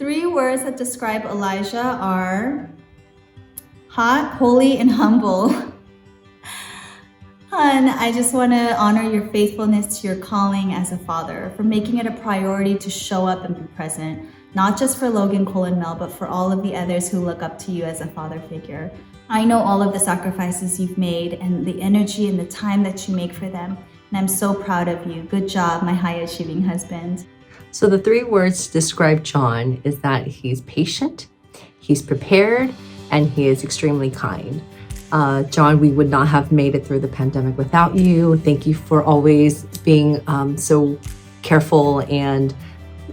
three words that describe Elijah are hot, holy, and humble. Hun, I just want to honor your faithfulness to your calling as a father, for making it a priority to show up and be present, not just for Logan, Cole, and Mel, but for all of the others who look up to you as a father figure. I know all of the sacrifices you've made and the energy and the time that you make for them, and I'm so proud of you. Good job, my high-achieving husband. So the three words to describe John is that he's patient, he's prepared, and he is extremely kind. John, we would not have made it through the pandemic without you. Thank you for always being so careful and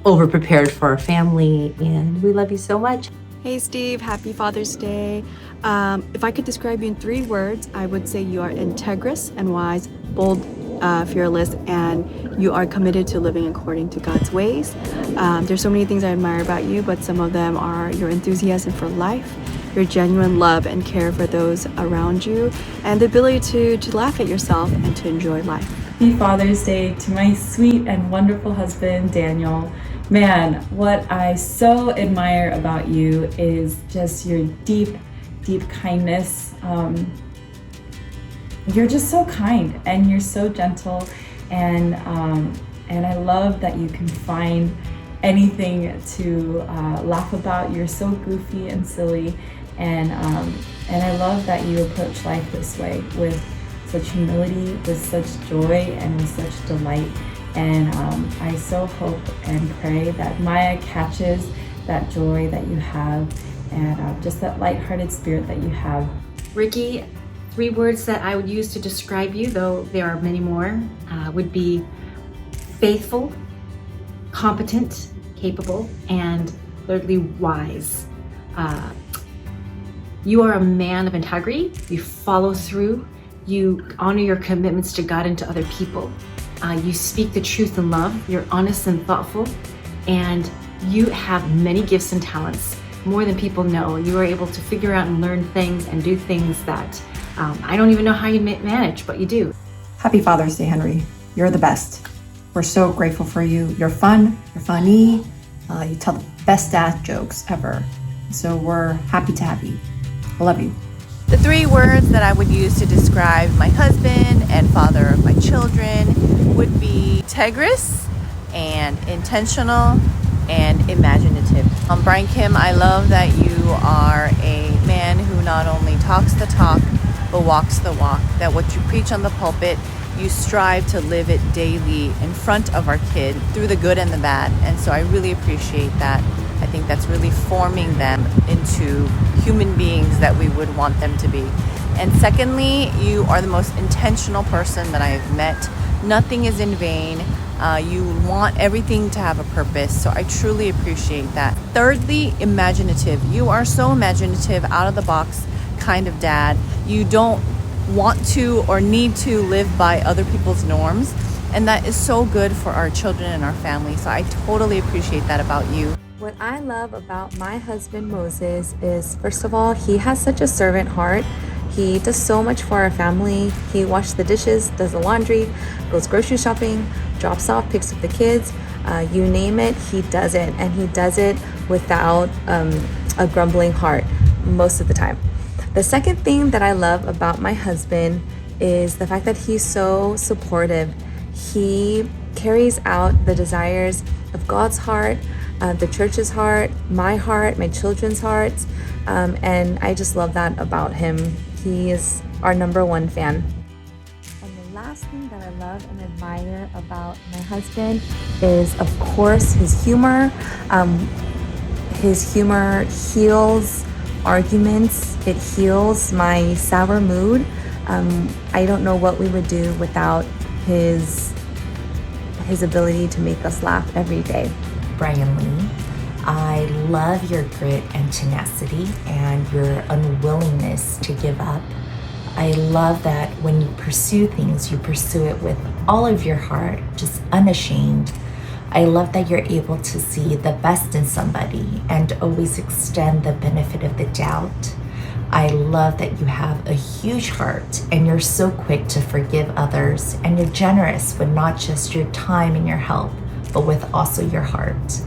over-prepared for our family, and we love you so much. Hey Steve, happy Father's Day. If I could describe you in three words, I would say you are integrous and wise, bold, fearless, and you are committed to living according to God's ways. There's so many things I admire about you, but some of them are your enthusiasm for life, your genuine love and care for those around you, and the ability to laugh at yourself and to enjoy life. Happy Father's Day to my sweet and wonderful husband, Daniel. Man, what I so admire about you is just your deep kindness. You're just so kind and you're so gentle, and I love that you can find anything to laugh about. You're so goofy and silly, and I love that you approach life this way, with such humility, with such joy, and with such delight. And I so hope and pray that Maya catches that joy that you have, and just that lighthearted spirit that you have. Ricky, three words that I would use to describe you, though there are many more, would be faithful, competent, capable, and thirdly, wise. You are a man of integrity. You follow through. You honor your commitments to God and to other people. You speak the truth in love. You're honest and thoughtful, and you have many gifts and talents, more than people know. You are able to figure out and learn things and do things that I don't even know how you manage, but you do. Happy Father's Day, Henry. You're the best. We're so grateful for you. You're fun, you're funny, you tell the best dad jokes ever. So we're happy to have you. I love you. The three words that I would use to describe my husband and father of my children would be integrous and intentional and imaginative. Brian Kim, I love that you are a man who not only talks the talk, but walks the walk, that what you preach on the pulpit, you strive to live it daily in front of our kid through the good and the bad. And so I really appreciate that. I think that's really forming them into human beings that we would want them to be. And secondly, you are the most intentional person that I have met. Nothing is in vain. You want everything to have a purpose, so I truly appreciate that. Thirdly, imaginative. You are so imaginative, out of the box kind of dad. You don't want to or need to live by other people's norms, and that is so good for our children and our family, so I totally appreciate that about you. What I love about my husband Moses is, first of all, he has such a servant heart. He does so much for our family. He washes the dishes, does the laundry, goes grocery shopping, drops off, picks up the kids, you name it, he does it. And he does it without a grumbling heart most of the time. The second thing that I love about my husband is the fact that he's so supportive. He carries out the desires of God's heart, the church's heart, my children's hearts, and I just love that about him. He is our number one fan. And the last thing that I love and admire about my husband is, of course, his humor. His humor heals arguments. It heals my sour mood. I don't know what we would do without his ability to make us laugh every day. Brian Lee, I love your grit and tenacity and your unwillingness to give up. I love that when you pursue things, you pursue it with all of your heart, just unashamed. I love that you're able to see the best in somebody and always extend the benefit of the doubt. I love that you have a huge heart and you're so quick to forgive others, and you're generous with not just your time and your help, but with also your heart.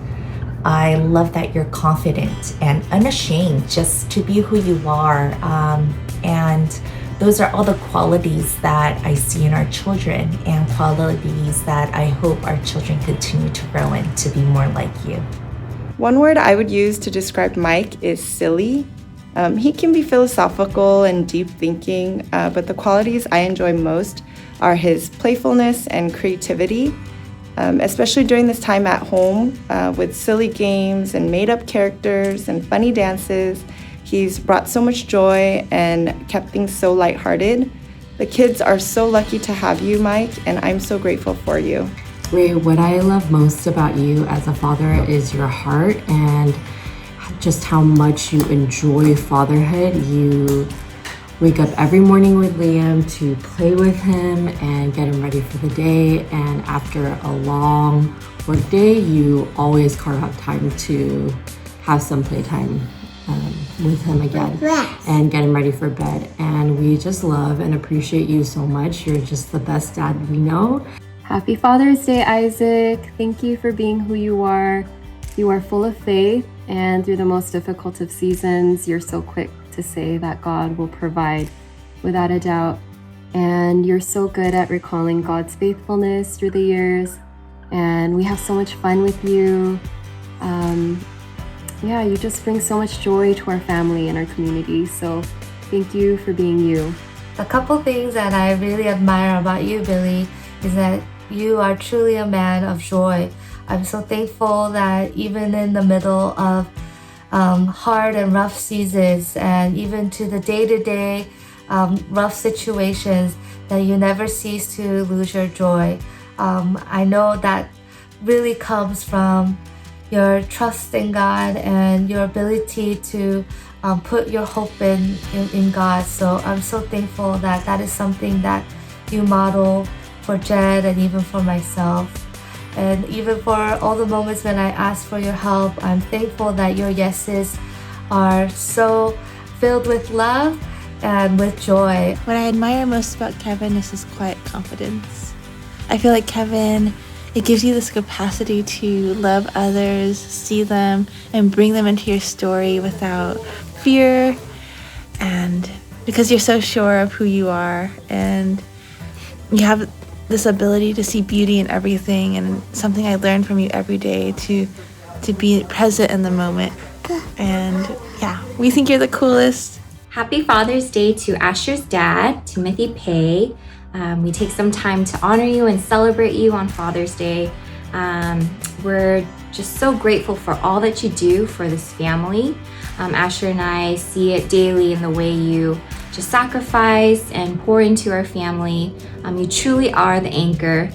I love that you're confident and unashamed just to be who you are. And those are all the qualities that I see in our children, and qualities that I hope our children continue to grow in to be more like you. One word I would use to describe Mike is silly. He can be philosophical and deep thinking, but the qualities I enjoy most are his playfulness and creativity, especially during this time at home with silly games and made-up characters and funny dances. He's brought so much joy and kept things so lighthearted. The kids are so lucky to have you, Mike, and I'm so grateful for you. Ray, what I love most about you as a father is your heart and just how much you enjoy fatherhood. You wake up every morning with Liam to play with him and get him ready for the day. And after a long work day, you always carve out time to have some playtime with him again and get him ready for bed. And we just love and appreciate you so much. You're just the best dad we know. Happy Father's Day, Isaac. Thank you for being who you are. You are full of faith, and through the most difficult of seasons, you're so quick to say that God will provide without a doubt. And you're so good at recalling God's faithfulness through the years. And we have so much fun with you. You just bring so much joy to our family and our community. So thank you for being you. A couple things that I really admire about you, Billy, is that you are truly a man of joy. I'm so thankful that even in the middle of hard and rough seasons, and even to the day-to-day rough situations, that you never cease to lose your joy. I know that really comes from your trust in God and your ability to put your hope in God. So I'm so thankful that that is something that you model for Jed and even for myself. And even for all the moments when I ask for your help, I'm thankful that your yeses are so filled with love and with joy. What I admire most about Kevin is his quiet confidence. I feel like Kevin, it gives you this capacity to love others, see them, and bring them into your story without fear, and because you're so sure of who you are, and you have this ability to see beauty in everything, and something I learn from you every day to be present in the moment. And yeah, we think you're the coolest. Happy Father's Day to Asher's dad, Timothy Pei. We take some time to honor you and celebrate you on Father's Day. We're just so grateful for all that you do for this family. Asher and I see it daily in the way you just sacrifice and pour into our family. You truly are the anchor.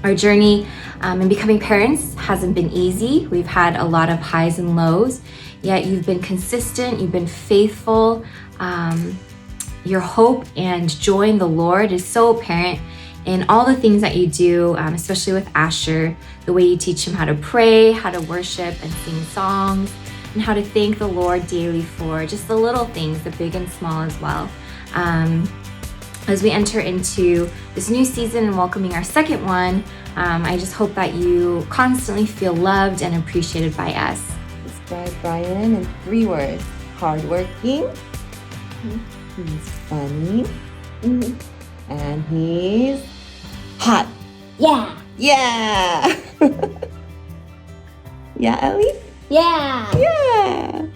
Our journey in becoming parents hasn't been easy. We've had a lot of highs and lows, yet you've been consistent, you've been faithful. Your hope and joy in the Lord is so apparent in all the things that you do, especially with Asher, the way you teach him how to pray, how to worship and sing songs, and how to thank the Lord daily for just the little things, the big and small as well. As we enter into this new season and welcoming our second one, I just hope that you constantly feel loved and appreciated by us. Describe Brian in 3 words. Hardworking, he's funny, and he's hot. Yeah. Yeah. Yeah, Ellie? Yeah. Yeah.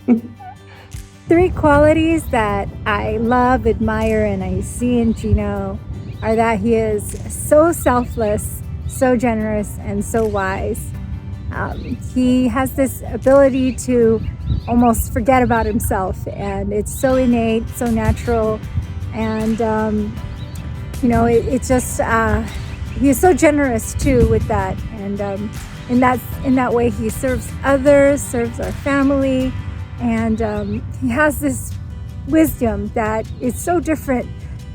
3 qualities that I love, admire, and I see in Gino are that he is so selfless, so generous, and so wise. He has this ability to almost forget about himself, and it's so innate, so natural, and it's just he is so generous too with that, and in that way he serves others, serves our family, and he has this wisdom that is so different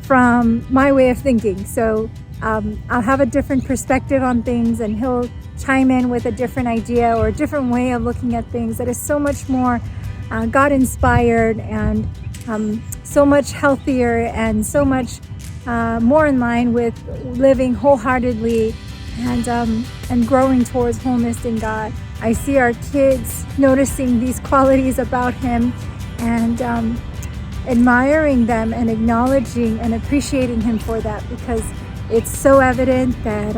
from my way of thinking. So I'll have a different perspective on things, and he'll chime in with a different idea or a different way of looking at things that is so much more God-inspired and so much healthier and so much more in line with living wholeheartedly and growing towards wholeness in God. I see our kids noticing these qualities about him and admiring them and acknowledging and appreciating him for that, because it's so evident that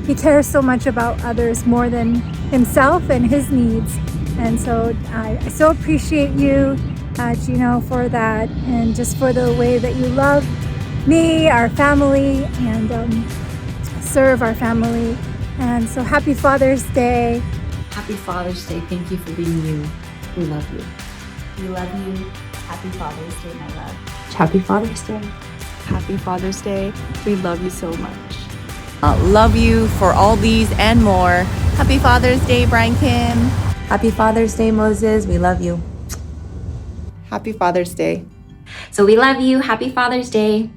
he cares so much about others more than himself and his needs. And so I so appreciate you, Gino, for that, and just for the way that you love me, our family, and serve our family. And so happy Father's Day. Happy Father's Day. Thank you for being you. We love you. We love you. Happy Father's Day, my love. Happy Father's Day. Happy Father's Day. We love you so much. Love you for all these and more. Happy Father's Day, Brian Kim. Happy Father's Day, Moses. We love you. Happy Father's Day. So we love you. Happy Father's Day.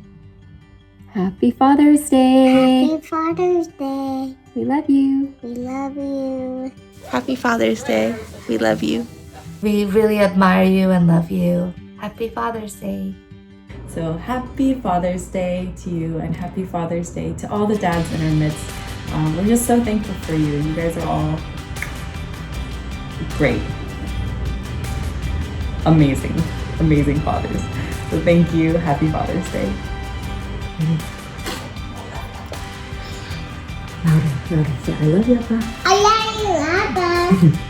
Happy Father's Day. Happy Father's Day. We love you. We love you. Happy Father's Day. We love you. We really admire you and love you. Happy Father's Day. So happy Father's Day to you, and happy Father's Day to all the dads in our midst. We're just so thankful for you. You guys are all great. Amazing fathers. So thank you. Happy Father's Day. Louder. Say, I love you, Papa. I love you, Papa.